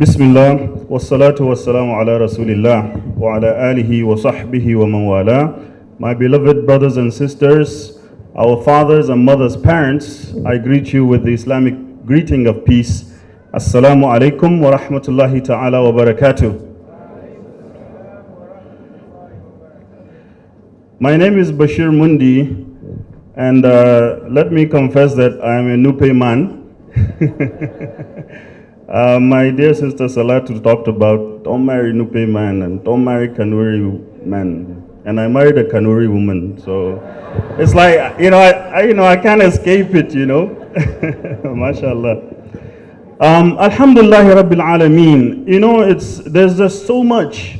Bismillah, wassalatu wassalamu ala rasulillah, wa ala alihi wa sahbihi wa man wala. My beloved brothers and sisters, our fathers and mothers, parents, I greet you with the Islamic greeting of peace. Assalamu alaikum wa rahmatullahi ta'ala wa barakatuh. My name is Bashir Mundi, and let me confess that I am a Nupe man. My dear sister Salatu talked about don't marry Nupe man and don't marry Kanuri man, and I married a Kanuri woman, so it's like I can't escape it, mashallah. Alhamdulillah Rabbil Alameen. There's just so much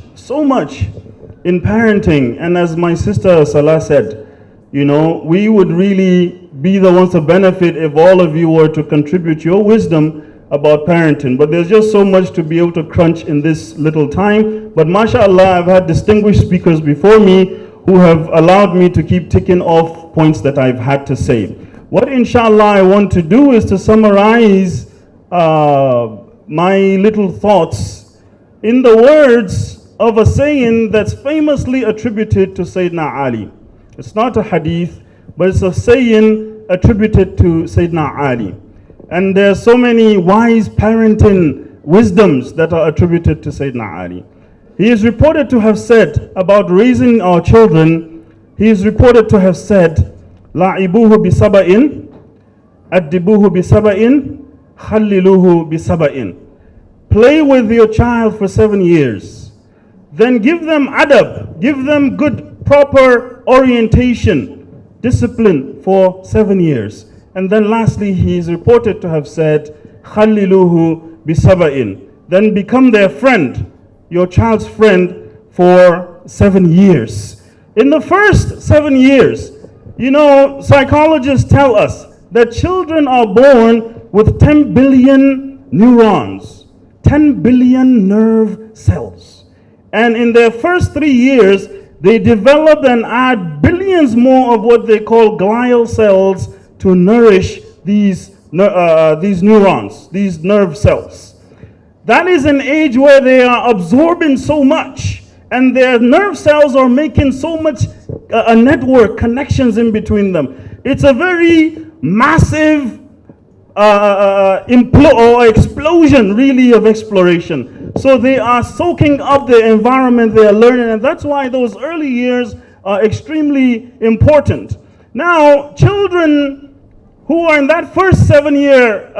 in parenting, and as my sister Salah said, we would really be the ones to benefit if all of you were to contribute your wisdom about parenting, but there's just so much to be able to crunch in this little time. But mashallah, I've had distinguished speakers before me who have allowed me to keep ticking off points that I've had to say. What inshallah I want to do is to summarize my little thoughts in the words of a saying that's famously attributed to Sayyidina Ali. It's not a hadith, but it's a saying attributed to Sayyidina Ali. And there are so many wise parenting wisdoms that are attributed to Sayyidina Ali. He is reported to have said about raising our children, he is reported to have said, La'ibuhu bisaba'in, addibuhu bisaba'in, khalliluhu bisaba'in. Play with your child for 7 years. Then give them adab, give them good, proper orientation, discipline for 7 years. And then lastly, he is reported to have said, Khalliluhu bisaba'in. Then become their friend, your child's friend, for 7 years. In the first 7 years, psychologists tell us that children are born with 10 billion neurons, 10 billion nerve cells. And in their first 3 years, they develop and add billions more of what they call glial cells to nourish these neurons, these nerve cells. That is an age where they are absorbing so much, and their nerve cells are making so much a network, connections in between them. It's a very massive explosion, really, of exploration. So they are soaking up the environment they are learning, and that's why those early years are extremely important. Now, children who are in that first 7 year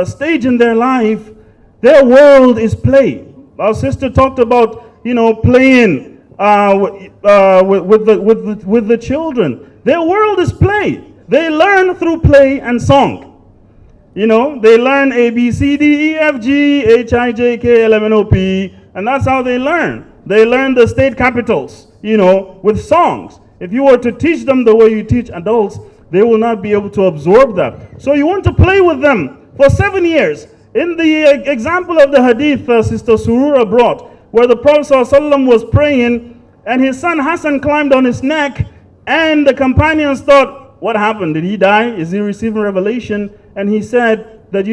stage in their life, their world is play. Our sister talked about, playing with the children. Their world is play. They learn through play and song. They learn A, B, C, D, E, F, G, H, I, J, K, L, M, N, O, P, and that's how they learn. They learn the state capitals, with songs. If you were to teach them the way you teach adults, they will not be able to absorb that. So you want to play with them for 7 years. In the example of the hadith Sister Surura brought, where the Prophet ﷺ was praying and his son Hassan climbed on his neck, and the companions thought, what happened? Did he die? Is he receiving revelation? And he said that,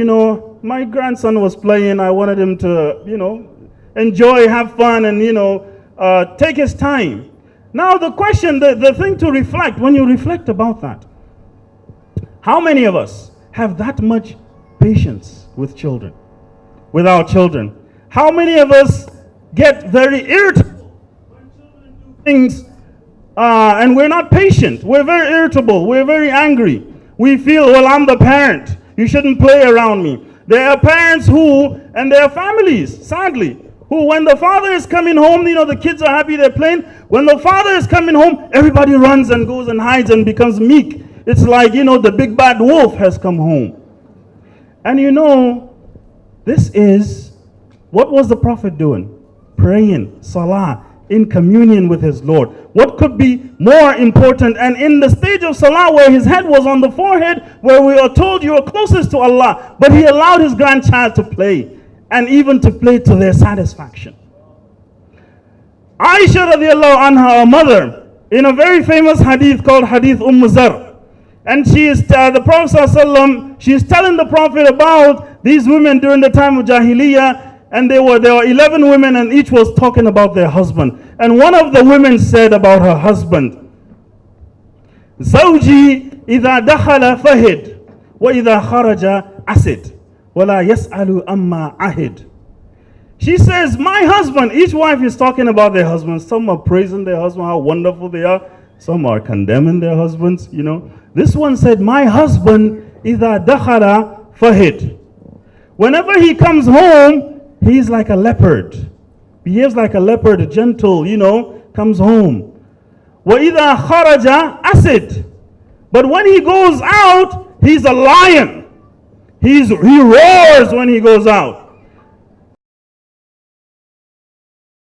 my grandson was playing. I wanted him to, enjoy, have fun, and, take his time. Now the question, the thing to reflect, when you reflect about that, how many of us have that much patience with children, with our children? How many of us get very irritable when children do things and we're not patient? We're very irritable, we're very angry. We feel, well, I'm the parent, you shouldn't play around me. There are parents and there are families, sadly, who when the father is coming home, the kids are happy, they're playing. When the father is coming home, everybody runs and goes and hides and becomes meek. It's like, the big bad wolf has come home. And this is, what was the Prophet doing? Praying, salah, in communion with his Lord. What could be more important? And in the stage of salah where his head was on the forehead, where we are told you are closest to Allah, but he allowed his grandchild to play, and even to play to their satisfaction. Aisha radiallahu anha, our mother, in a very famous hadith called Hadith Zar, and she is the Prophet ﷺ, she is telling the Prophet about these women during the time of Jahiliyyah, And there were 11 women, and each was talking about their husband. And one of the women said about her husband, زوجي إذا دخل فهد وإذا خرج أسد ولا يسأل أما عهد. She says, my husband, each wife is talking about their husband. Some are praising their husband, how wonderful they are. Some are condemning their husbands, you know. This one said, my husband, إذا دخل فهد. Whenever he comes home, he's like a leopard. Behaves like a leopard, gentle, you know, comes home. وَإِذَا خَرَجَ أَسِدْ. But when he goes out, he's a lion. He roars when he goes out.